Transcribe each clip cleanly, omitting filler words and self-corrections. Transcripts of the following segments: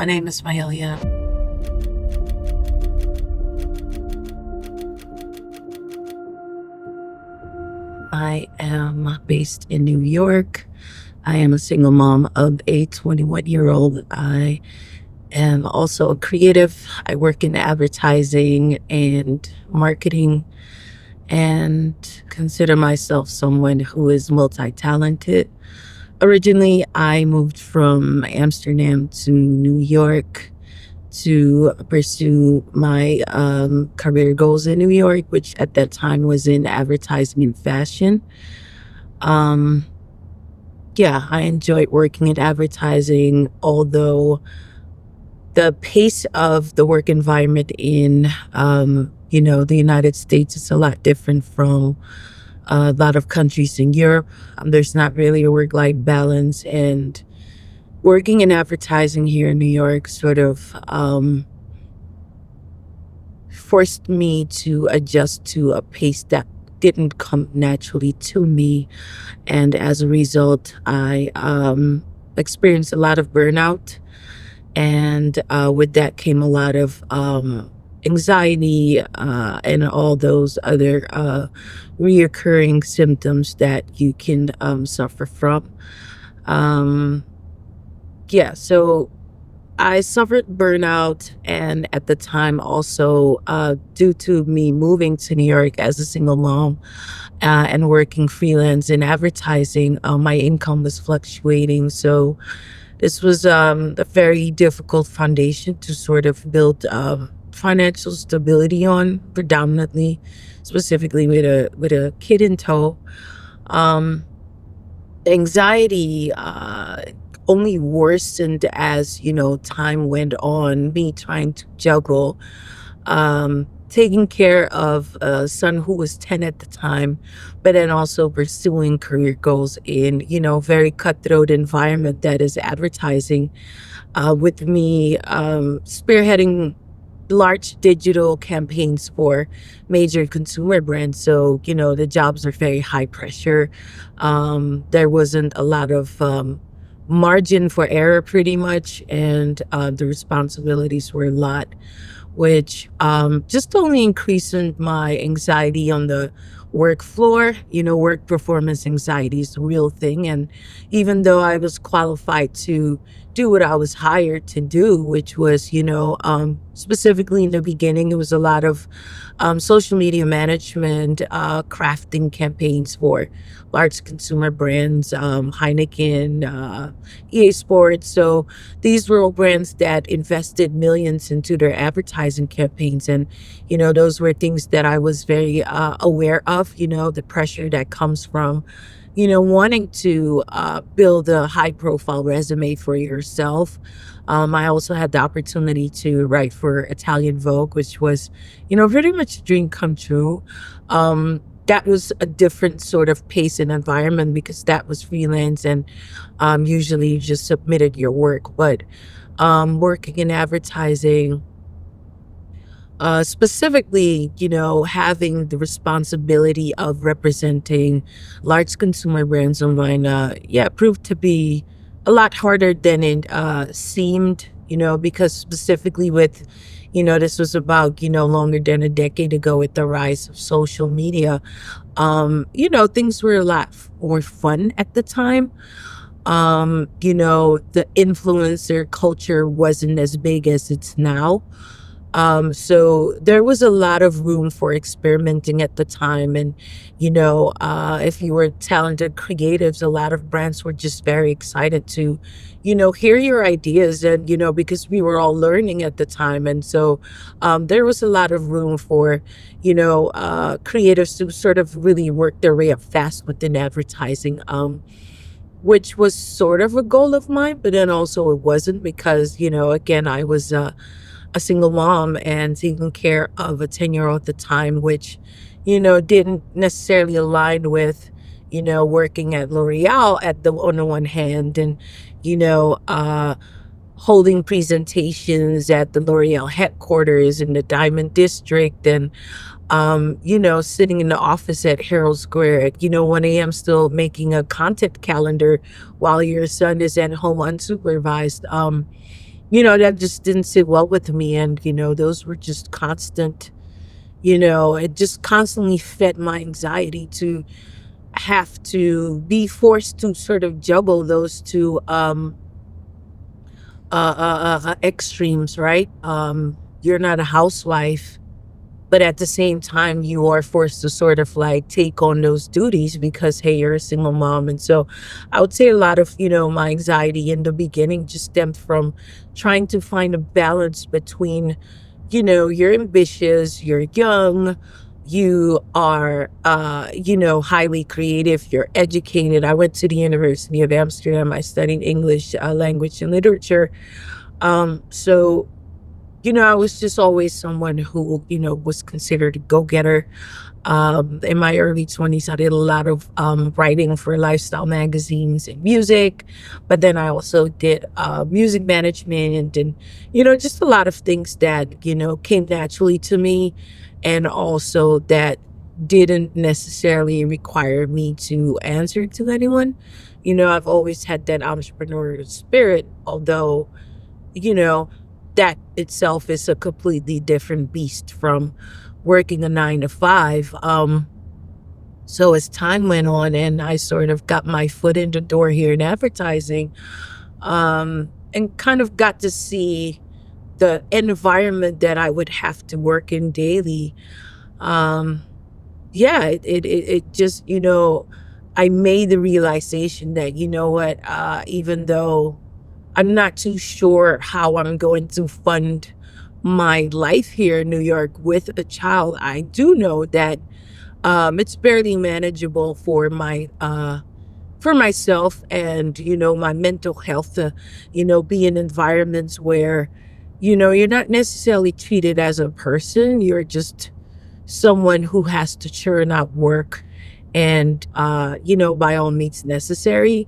My name is Mahelia. I am based in New York. I am a single mom of a 21-year-old. I am also a creative. I work in advertising and marketing and consider myself someone who is multi-talented. Originally, I moved from Amsterdam to New York to pursue my career goals in New York, which at that time was in advertising and fashion. Um, yeah, I enjoyed working in advertising, although the pace of the work environment in, the United States is a lot different from a lot of countries in Europe. There's not really a work-life balance, and working in advertising here in New York sort of forced me to adjust to a pace that didn't come naturally to me. And as a result, I experienced a lot of burnout. And with that came a lot of anxiety and all those other reoccurring symptoms that you can suffer from. Um, yeah, so I suffered burnout, and at the time also due to me moving to New York as a single mom and working freelance in advertising, my income was fluctuating. So this was a very difficult foundation to sort of build financial stability on, predominantly, specifically with a kid in tow. Um, Anxiety only worsened as time went on. Me trying to juggle taking care of a son who was 10 at the time, but then also pursuing career goals in very cutthroat environment that is advertising, with me spearheading large digital campaigns for major consumer brands. So, the jobs are very high pressure. There wasn't a lot of margin for error pretty much. And the responsibilities were a lot, which just only increased my anxiety on the work floor. Work performance anxiety is a real thing. And even though I was qualified to do what I was hired to do, which was, specifically in the beginning, it was a lot of social media management, crafting campaigns for large consumer brands, Heineken, EA Sports. So these were all brands that invested millions into their advertising campaigns. And, those were things that I was very aware of, the pressure that comes from wanting to build a high profile resume for yourself. I also had the opportunity to write for Italian Vogue, which was, pretty much a dream come true. That was a different sort of pace and environment because that was freelance, and usually you just submitted your work. But working in advertising, specifically, having the responsibility of representing large consumer brands online, proved to be a lot harder than it seemed, because specifically with, this was about, longer than a decade ago with the rise of social media. Things were a lot more fun at the time. The influencer culture wasn't as big as it's now. So there was a lot of room for experimenting at the time. And, if you were talented creatives, a lot of brands were just very excited to, hear your ideas and, because we were all learning at the time. And so there was a lot of room for, creatives to sort of really work their way up fast within advertising. Which was sort of a goal of mine, but then also it wasn't because, again, I was a single mom and taking care of a 10-year-old at the time, which, didn't necessarily align with, working at L'Oreal on the one hand and, holding presentations at the L'Oreal headquarters in the Diamond District and, sitting in the office at Herald Square at, 1 a.m. still making a content calendar while your son is at home unsupervised. that just didn't sit well with me. And, those were just constant, it just constantly fed my anxiety to have to be forced to sort of juggle those two extremes, right? You're not a housewife, but at the same time, you are forced to sort of like take on those duties because, hey, you're a single mom. And so I would say a lot of, my anxiety in the beginning just stemmed from trying to find a balance between, you're ambitious, you're young, you are, highly creative, you're educated. I went to the University of Amsterdam. I studied English language and literature. So I was just always someone who, was considered a go-getter. In my early 20s, I did a lot of writing for lifestyle magazines and music, but then I also did music management and, just a lot of things that, came naturally to me and also that didn't necessarily require me to answer to anyone. I've always had that entrepreneurial spirit, although that itself is a completely different beast from working a 9 to 5. So as time went on and I sort of got my foot in the door here in advertising, and kind of got to see the environment that I would have to work in daily. Um, yeah, it just, I made the realization that, what, even though I'm not too sure how I'm going to fund my life here in New York with a child, I do know that it's barely manageable for myself and my mental health to be in environments where you're not necessarily treated as a person. You're just someone who has to churn out work and by all means necessary.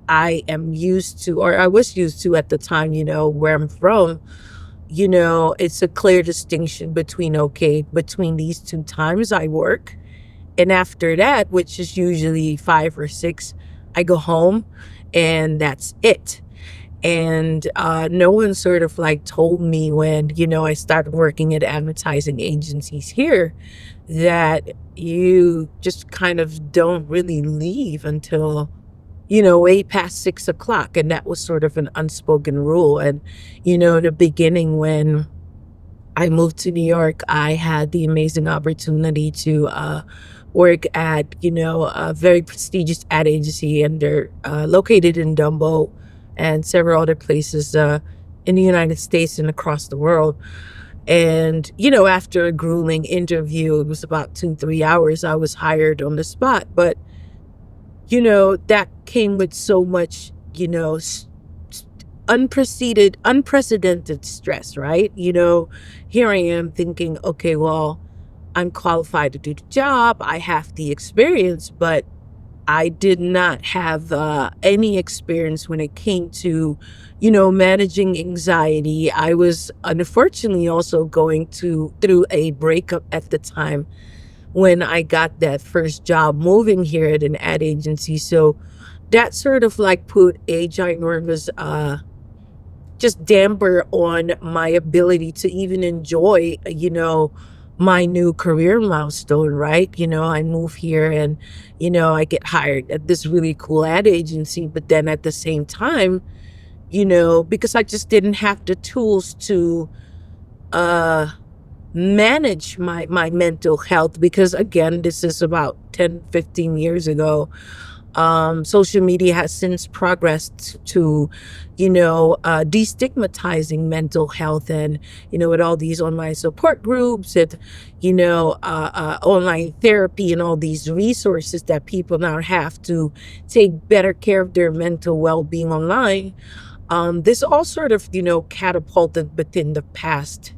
I am used to, or I was used to at the time, where I'm from, it's a clear distinction between, okay, between these two times I work. And after that, which is usually 5 or 6, I go home and that's it. And no one sort of like told me when, I started working at advertising agencies here that you just kind of don't really leave until, way past 6 o'clock. And that was sort of an unspoken rule. And, in the beginning, when I moved to New York, I had the amazing opportunity to work at, a very prestigious ad agency, and they're located in Dumbo and several other places in the United States and across the world. And, after a grueling interview, it was about 2, 3 hours, I was hired on the spot. But, that came with so much, unprecedented stress, right? Here I am thinking, okay, well, I'm qualified to do the job. I have the experience, but I did not have any experience when it came to, managing anxiety. I was unfortunately also going through a breakup at the time when I got that first job moving here at an ad agency. So that sort of like put a ginormous just damper on my ability to even enjoy, my new career milestone, right? I move here and, I get hired at this really cool ad agency. But then at the same time, because I just didn't have the tools to uh, manage my mental health, because again, this is about 10, 15 years ago. Social media has since progressed to, destigmatizing mental health and, with all these online support groups and, online therapy and all these resources that people now have to take better care of their mental well-being online. This all sort of, catapulted within the past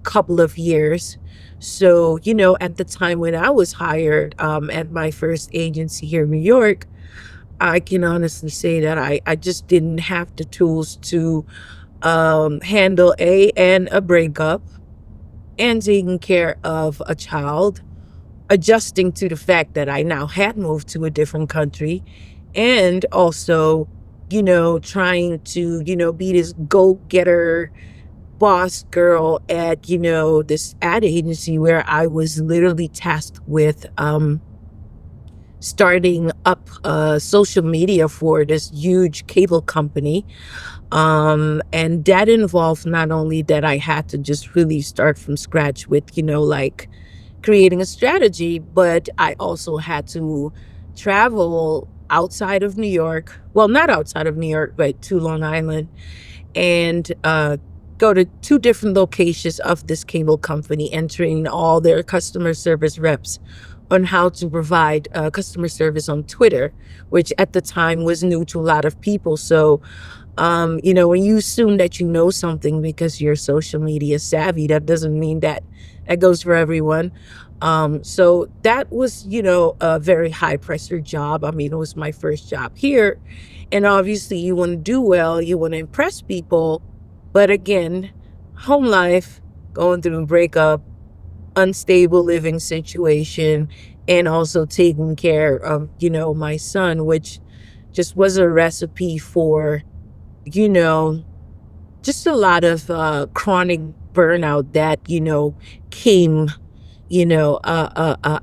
couple of years. So, at the time when I was hired at my first agency here in New York, I can honestly say that I just didn't have the tools to handle a breakup and taking care of a child, adjusting to the fact that I now had moved to a different country, and also trying to, be this go-getter boss girl at, this ad agency where I was literally tasked with starting up social media for this huge cable company. And that involved not only that I had to just really start from scratch with, like creating a strategy, but I also had to travel outside of New York. Well, not outside of New York, but to Long Island, and go to two different locations of this cable company and train all their customer service reps on how to provide customer service on Twitter, which at the time was new to a lot of people. So when you assume that you know something because you're social media savvy, that doesn't mean that that goes for everyone. So that was, a very high pressure job. I mean, it was my first job here. And obviously, you want to do well, you want to impress people. But again, home life, going through a breakup, unstable living situation, and also taking care of, my son, which just was a recipe for, you know, just a lot of chronic burnout that, came,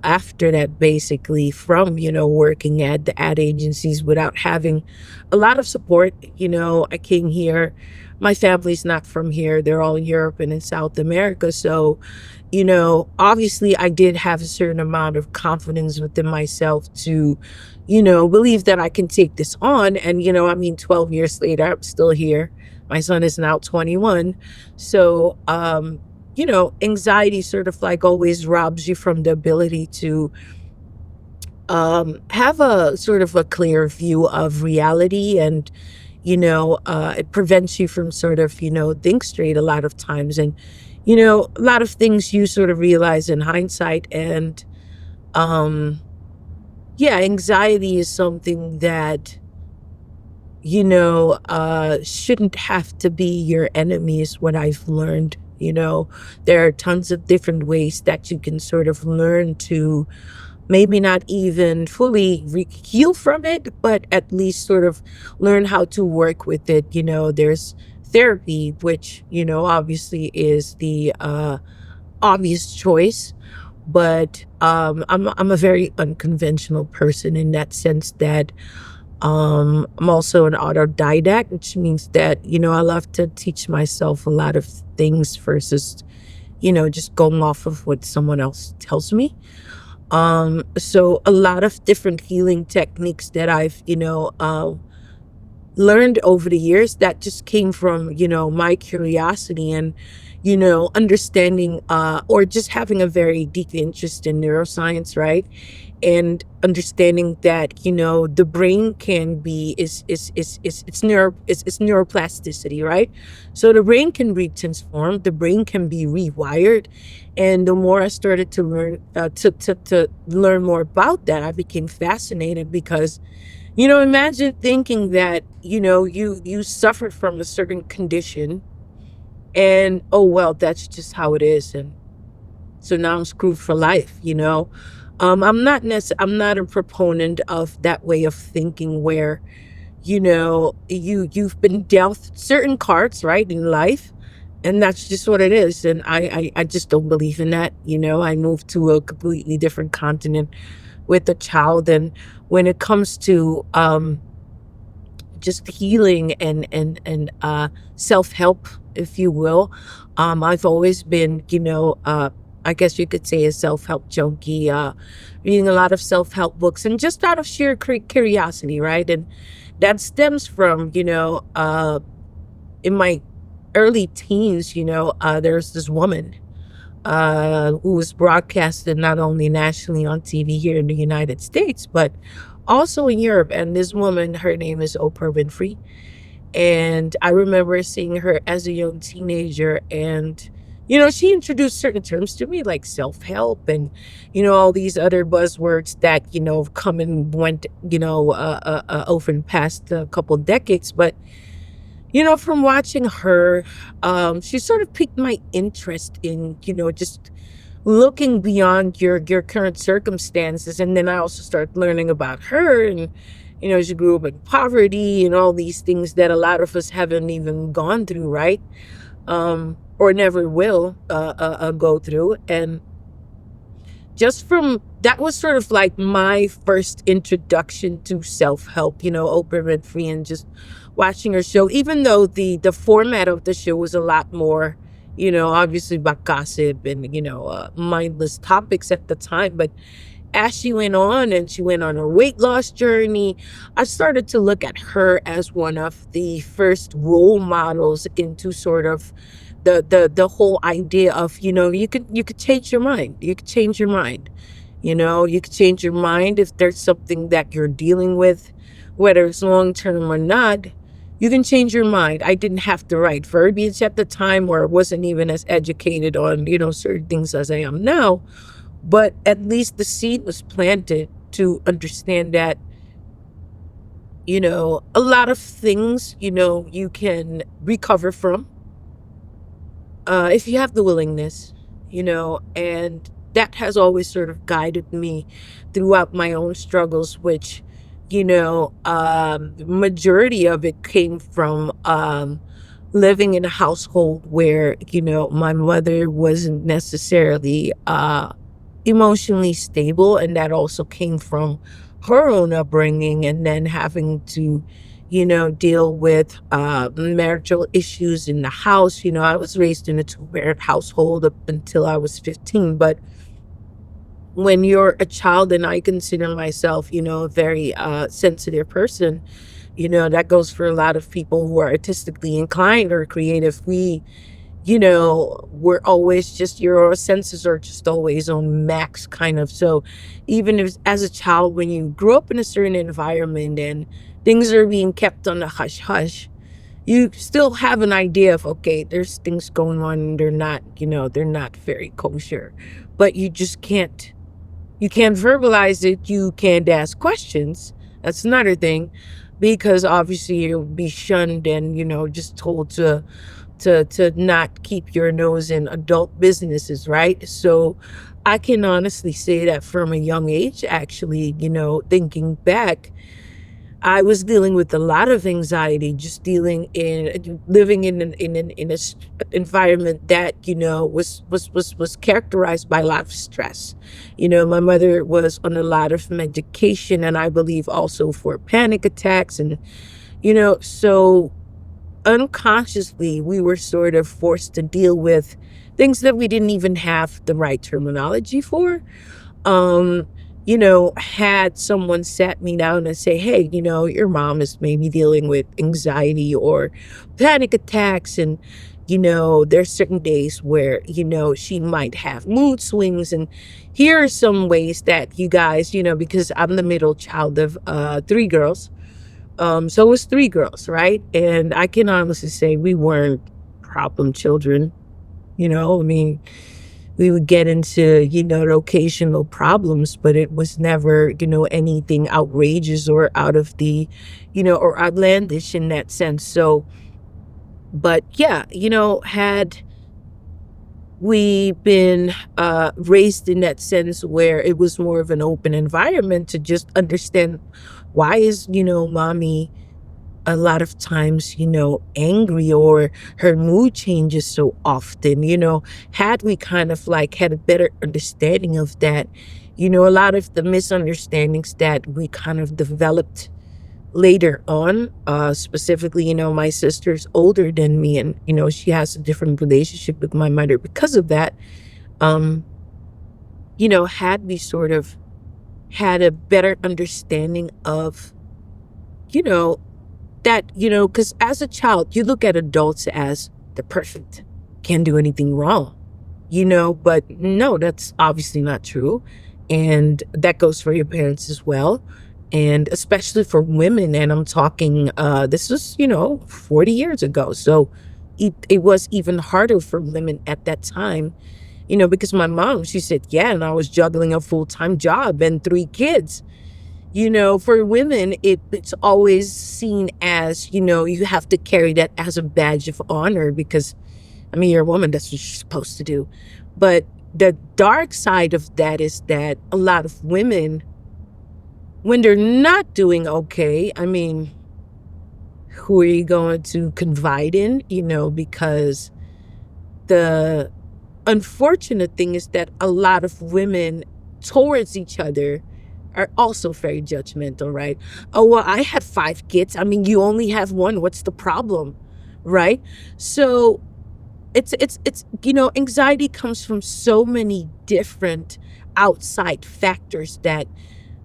after that, basically from, working at the ad agencies without having a lot of support. I came here. My family's not from here. They're all in Europe and in South America. So, obviously I did have a certain amount of confidence within myself to, believe that I can take this on. And, 12 years later, I'm still here. My son is now 21. So, anxiety sort of like always robs you from the ability to have a sort of a clear view of reality. And, it prevents you from sort of, think straight a lot of times. And, a lot of things you sort of realize in hindsight. And, yeah, anxiety is something that, shouldn't have to be your enemy, is what I've learned. There are tons of different ways that you can sort of learn to maybe not even fully heal from it, but at least sort of learn how to work with it. There's therapy, which, obviously is the obvious choice. But I'm a very unconventional person in that sense that I'm also an autodidact, which means that, I love to teach myself a lot of things versus, just going off of what someone else tells me. So a lot of different healing techniques that I've, learned over the years that just came from, my curiosity and, understanding or just having a very deep interest in neuroscience, right? And understanding that, the brain can be it's neuroplasticity, right? So the brain can be transformed, the brain can be rewired. And the more I started to learn to learn more about that, I became fascinated because, imagine thinking that, you suffered from a certain condition and, oh well, that's just how it is. And so now I'm screwed for life. I'm not a proponent of that way of thinking where, you've been dealt certain cards, right, in life, and that's just what it is. And I just don't believe in that. I moved to a completely different continent with a child, and when it comes to just healing and self-help, if you will, I've always been, I guess you could say a self-help junkie, reading a lot of self-help books and just out of sheer curiosity, right? And that stems from, in my early teens, there's this woman who was broadcasted not only nationally on TV here in the United States, but also in Europe. And this woman, her name is Oprah Winfrey. And I remember seeing her as a young teenager, and, she introduced certain terms to me like self-help and, all these other buzzwords that, have come and went, over the past couple decades. But, from watching her, she sort of piqued my interest in, just looking beyond your current circumstances. And then I also started learning about her and, she grew up in poverty and all these things that a lot of us haven't even gone through, right? Or never will go through. And just from that was sort of like my first introduction to self-help, Oprah Winfrey, and just watching her show, even though the format of the show was a lot more, obviously about gossip and, mindless topics at the time. But as she went on and she went on her weight loss journey, I started to look at her as one of the first role models into sort of the whole idea of, you could change your mind. You could change your mind. You could change your mind if there's something that you're dealing with, whether it's long term or not. You can change your mind. I didn't have to write verbiage at the time, or I wasn't even as educated on, certain things as I am now. But at least the seed was planted to understand that, a lot of things, you can recover from if you have the willingness, and that has always sort of guided me throughout my own struggles, which, the majority of it came from living in a household where, my mother wasn't necessarily emotionally stable, and that also came from her own upbringing, and then having to deal with marital issues in the house. I was raised in a two-parent household up until I was 15, but when you're a child, and I consider myself, a very sensitive person, that goes for a lot of people who are artistically inclined or creative. We're always just, your senses are just always on max, kind of. So even if as a child, when you grew up in a certain environment and things are being kept on the hush hush, you still have an idea of, okay, there's things going on and they're not very kosher. But you can't verbalize it. You can't ask questions. That's another thing, because obviously you'll be shunned and, just told to not keep your nose in adult businesses, right? So I can honestly say that from a young age, actually, thinking back, I was dealing with a lot of anxiety, just living in a environment that, was characterized by a lot of stress. My mother was on a lot of medication, and I believe also for panic attacks, and so unconsciously we were sort of forced to deal with things that we didn't even have the right terminology for. um had someone sat me down and say, hey, your mom is maybe dealing with anxiety or panic attacks, and there's certain days where she might have mood swings, and here are some ways that you guys, because I'm the middle child of three girls. So it was three girls, right? And I can honestly say we weren't problem children. I mean, we would get into, the occasional problems, but it was never, anything outrageous or out of the, or outlandish in that sense. So, but yeah, had we been raised in that sense where it was more of an open environment to just understand why is, mommy a lot of times, angry, or her mood changes so often, had we kind of like had a better understanding of that, a lot of the misunderstandings that we kind of developed later on, specifically, my sister's older than me, and, she has a different relationship with my mother because of that. um, had we sort of had a better understanding of, you know, that, because as a child, you look at adults as the perfect, can't do anything wrong, but no, that's obviously not true. And that goes for your parents as well. And especially for women. And I'm talking, this was, 40 years ago. So it was even harder for women at that time, because my mom, she said, yeah, and I was juggling a full-time job and three kids. For women, it's always seen as, you have to carry that as a badge of honor because, I mean, you're a woman, that's what you're supposed to do. But the dark side of that is that a lot of women when they're not doing okay, I mean, who are you going to confide in? Because the unfortunate thing is that a lot of women towards each other are also very judgmental, right? Oh, well, I had 5 kids. I mean, you only have one. What's the problem? Right? So anxiety comes from so many different outside factors that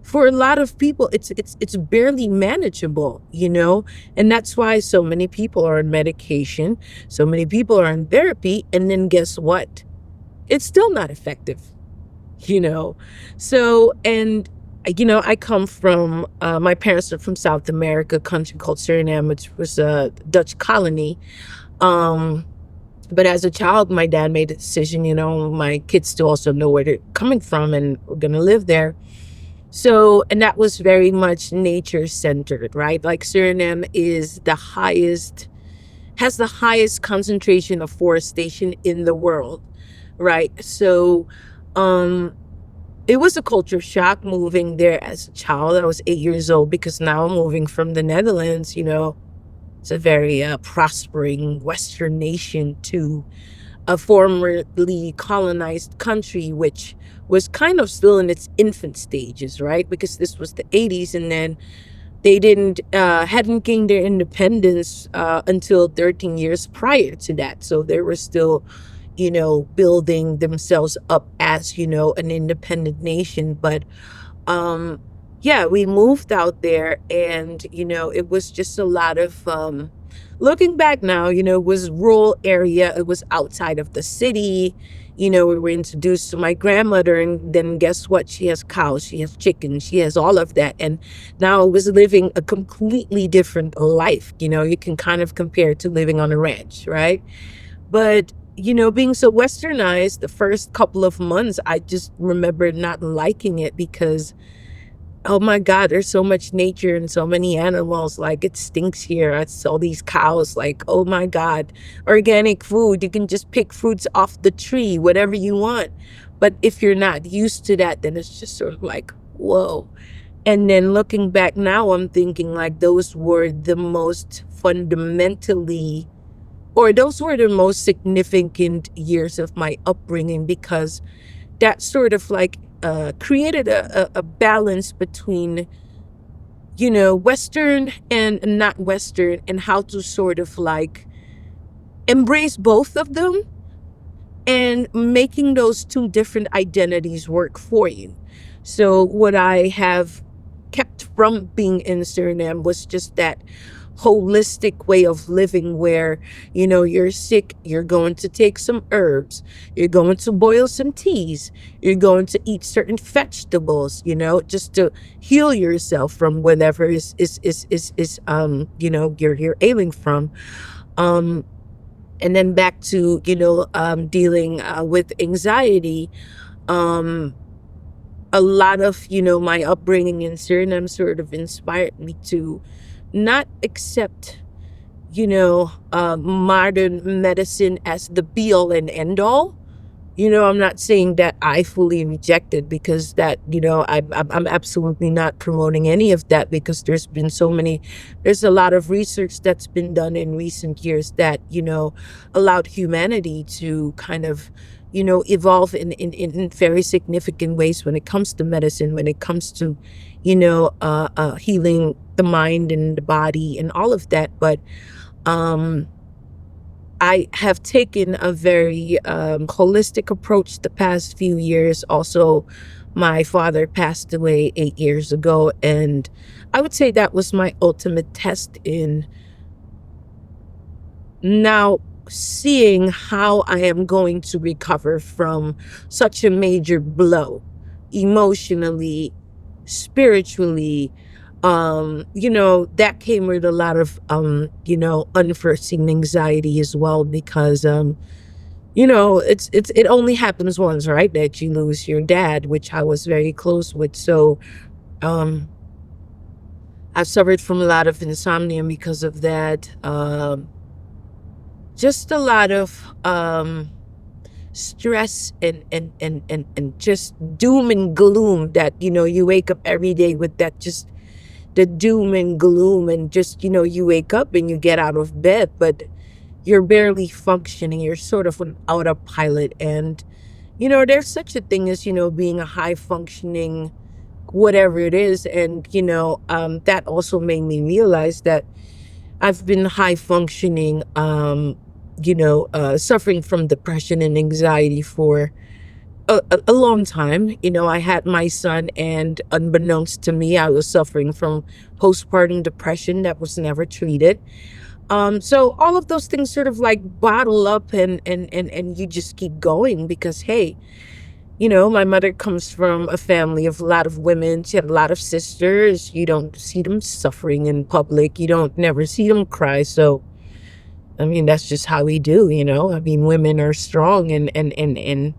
for a lot of people it's barely manageable, and that's why so many people are on medication, so many people are in therapy, and then guess what, it's still not effective, you know so and I come from my parents are from South America, a country called Suriname, which was a Dutch colony. But as a child, my dad made a decision, my kids to also know where they're coming from and we're going to live there. So, and that was very much nature centered, right? Like Suriname has the highest concentration of forestation in the world, right? So, um, it was a culture shock moving there as a child. I was 8 years old because now I'm moving from the Netherlands, it's a very prospering Western nation to a formerly colonized country, which was kind of still in its infant stages, right? Because this was the 80s, and then they hadn't gained their independence until 13 years prior to that. So they were still, building themselves up as, an independent nation. But um yeah, we moved out there, and it was just a lot of looking back now, it was rural area, it was outside of the city. We were introduced to my grandmother, and then guess what, she has cows, she has chickens, she has all of that, and now I was living a completely different life. You can kind of compare it to living on a ranch, right? But being so westernized, the first couple of months I just remember not liking it because, oh my God, there's so much nature and so many animals. Like, it stinks here. It's all these cows. Like, oh my God, organic food. You can just pick fruits off the tree, whatever you want. But if you're not used to that, then it's just sort of like, whoa. And then looking back now, I'm thinking like those were the most fundamentally, or those were the most significant years of my upbringing, because that sort of like created a balance between, Western and not Western, and how to sort of like embrace both of them and making those two different identities work for you. So what I have kept from being in Suriname was just that holistic way of living where, you're sick, you're going to take some herbs, you're going to boil some teas, you're going to eat certain vegetables, just to heal yourself from whatever you're ailing from. Um, and then back to, dealing with anxiety. Um, a lot of, my upbringing in Suriname sort of inspired me to not accept, modern medicine as the be all and end all. I'm not saying that I fully reject it, because that, I'm absolutely not promoting any of that, because there's a lot of research that's been done in recent years that, allowed humanity to kind of, evolve in very significant ways when it comes to medicine, when it comes to, healing the mind and the body and all of that. But, I have taken a very holistic approach the past few years. Also, my father passed away 8 years ago, and I would say that was my ultimate test in now seeing how I am going to recover from such a major blow, emotionally, spiritually. That came with a lot of unforeseen anxiety as well, because it only happens once, right? That you lose your dad, which I was very close with. So um I've suffered from a lot of insomnia because of that. Just a lot of stress and just doom and gloom that, you wake up every day with that, just the doom and gloom, and just, you wake up and you get out of bed, but you're barely functioning. You're sort of an autopilot. And, there's such a thing as, being a high functioning whatever it is. And, that also made me realize that I've been high functioning, suffering from depression and anxiety for a long time. I had my son, and unbeknownst to me, I was suffering from postpartum depression that was never treated. So all of those things sort of like bottle up, and you just keep going because, hey, my mother comes from a family of a lot of women. She had a lot of sisters. You don't see them suffering in public. You don't never see them cry. So, I mean, that's just how we do, I mean, women are strong and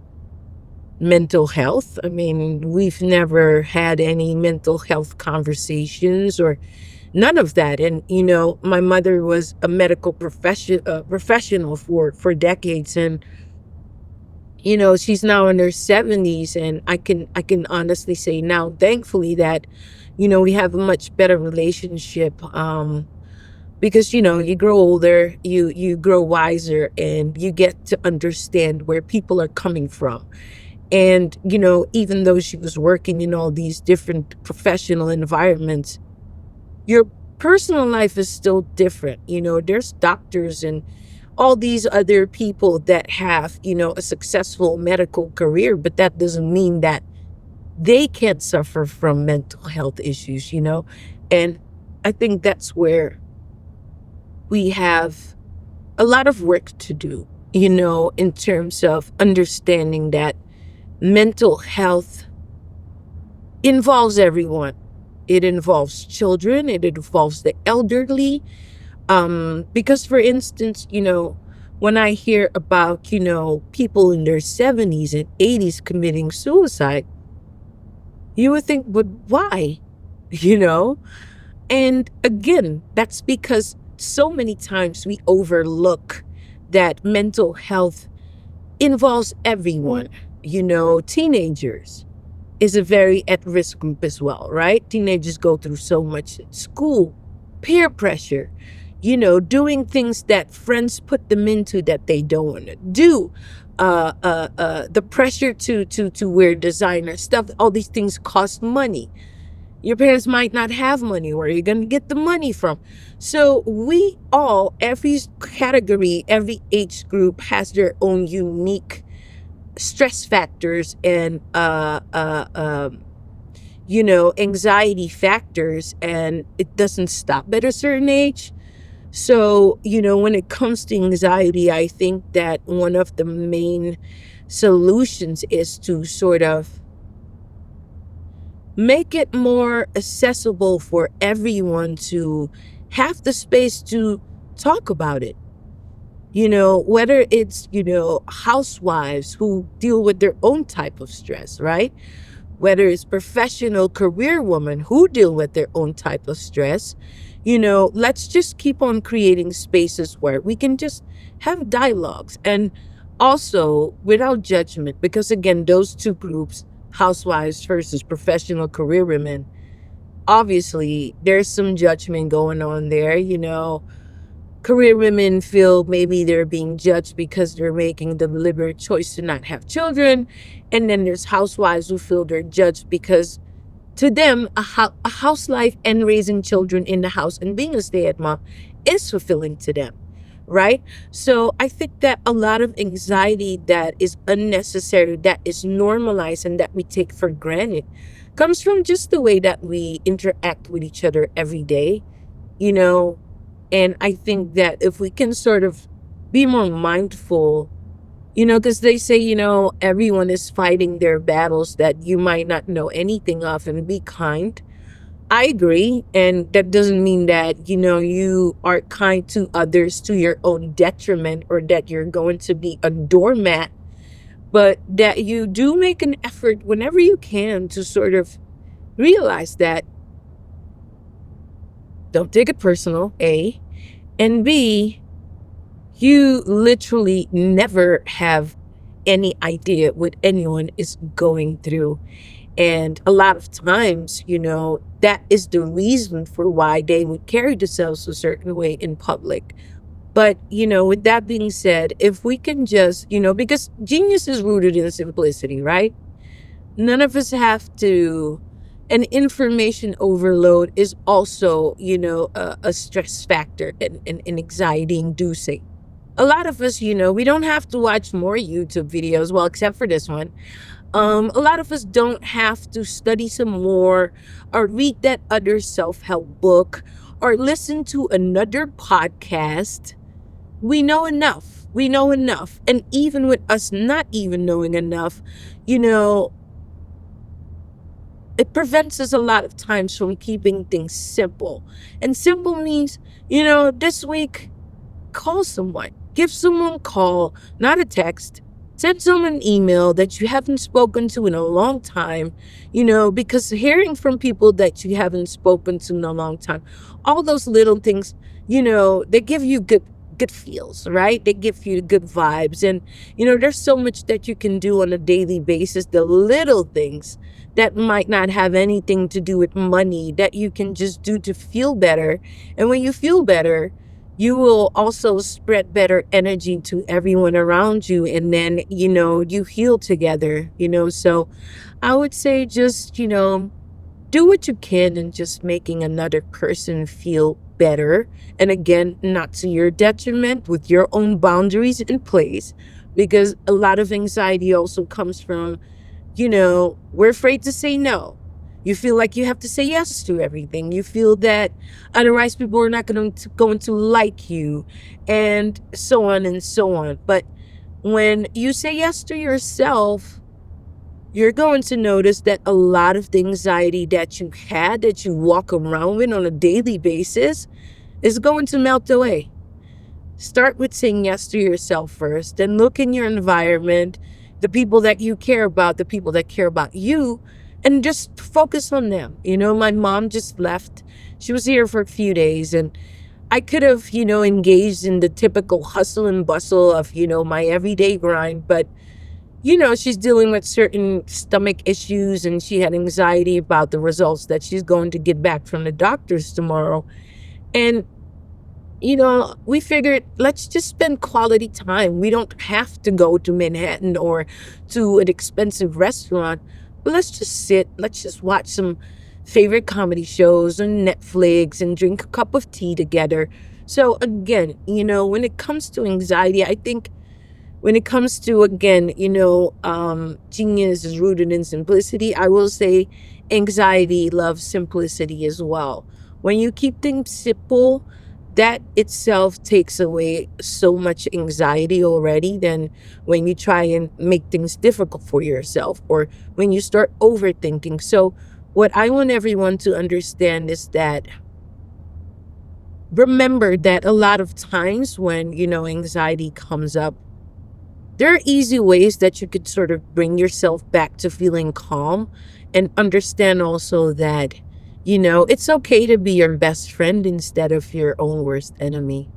mental health. I mean, we've never had any mental health conversations or none of that. And, my mother was a medical professional for decades. And, she's now in her 70s, and I can honestly say now, thankfully, that, we have a much better relationship. Because, you grow older, you grow wiser, and you get to understand where people are coming from. And, even though she was working in all these different professional environments, your personal life is still different. There's doctors and all these other people that have, a successful medical career, but that doesn't mean that they can't suffer from mental health issues. And I think that's where we have a lot of work to do, in terms of understanding that mental health involves everyone. It involves children, it involves the elderly. Because, for instance, when I hear about, people in their 70s and 80s committing suicide, you would think, but why? You know? And again, that's because so many times we overlook that mental health involves everyone. Teenagers is a very at-risk group as well, right? Teenagers go through so much at school, peer pressure, doing things that friends put them into that they don't want to do. The pressure to wear designer stuff, all these things cost money. Your parents might not have money. Where are you going to get the money from? So we all, every category, every age group has their own unique stress factors and, anxiety factors, and it doesn't stop at a certain age. So, when it comes to anxiety, I think that one of the main solutions is to sort of make it more accessible for everyone to have the space to talk about it. Whether it's, housewives who deal with their own type of stress, right? Whether it's professional career women who deal with their own type of stress, let's just keep on creating spaces where we can just have dialogues, and also without judgment, because again, those two groups, housewives versus professional career women, obviously there's some judgment going on there. Career women feel maybe they're being judged because they're making the deliberate choice to not have children. And then there's housewives who feel they're judged because to them, a house life and raising children in the house and being a stay-at mom is fulfilling to them, right? So I think that a lot of anxiety that is unnecessary, that is normalized, and that we take for granted comes from just the way that we interact with each other every day, you know? And I think that if we can sort of be more mindful, because they say, everyone is fighting their battles that you might not know anything of, and be kind. I agree. And that doesn't mean that, you are kind to others to your own detriment, or that you're going to be a doormat, but that you do make an effort whenever you can to sort of realize that don't take it personal, A, and B, you literally never have any idea what anyone is going through. And a lot of times, that is the reason for why they would carry themselves a certain way in public. But, with that being said, if we can just, because genius is rooted in simplicity, right? None of us have to. And information overload is also, a stress factor and anxiety inducing. A lot of us, we don't have to watch more YouTube videos, well, except for this one. A lot of us don't have to study some more or read that other self help book or listen to another podcast. We know enough. We know enough. And even with us not even knowing enough, you know, it prevents us a lot of times from keeping things simple. And simple means, this week, call someone. Give someone a call, not a text. Send someone an email that you haven't spoken to in a long time, because hearing from people that you haven't spoken to in a long time, all those little things, they give you good feels, right? They give you good vibes. And, there's so much that you can do on a daily basis, the little things that might not have anything to do with money that you can just do to feel better. And when you feel better, you will also spread better energy to everyone around you. And then, you heal together, So I would say just, do what you can and just making another person feel better. And again, not to your detriment, with your own boundaries in place, because a lot of anxiety also comes from, we're afraid to say no. You feel like you have to say yes to everything. You feel that otherwise people are not going to like you, and so on and so on. But when you say yes to yourself, you're going to notice that a lot of the anxiety that you had, that you walk around with on a daily basis, is going to melt away. Start with saying yes to yourself first, then look in your environment, the people that you care about, the people that care about you, and just focus on them. My mom just left. She was here for a few days, and I could have, engaged in the typical hustle and bustle of, my everyday grind, but she's dealing with certain stomach issues and she had anxiety about the results that she's going to get back from the doctors tomorrow. And, we figured let's just spend quality time. We don't have to go to Manhattan or to an expensive restaurant. But let's just sit, let's just watch some favorite comedy shows on Netflix and drink a cup of tea together. So again, when it comes to anxiety, I think when it comes to, again, genius is rooted in simplicity, I will say anxiety loves simplicity as well. When you keep things simple, that itself takes away so much anxiety already. Then when you try and make things difficult for yourself, or when you start overthinking. So what I want everyone to understand is that remember that a lot of times when, anxiety comes up, there are easy ways that you could sort of bring yourself back to feeling calm, and understand also that, it's okay to be your best friend instead of your own worst enemy.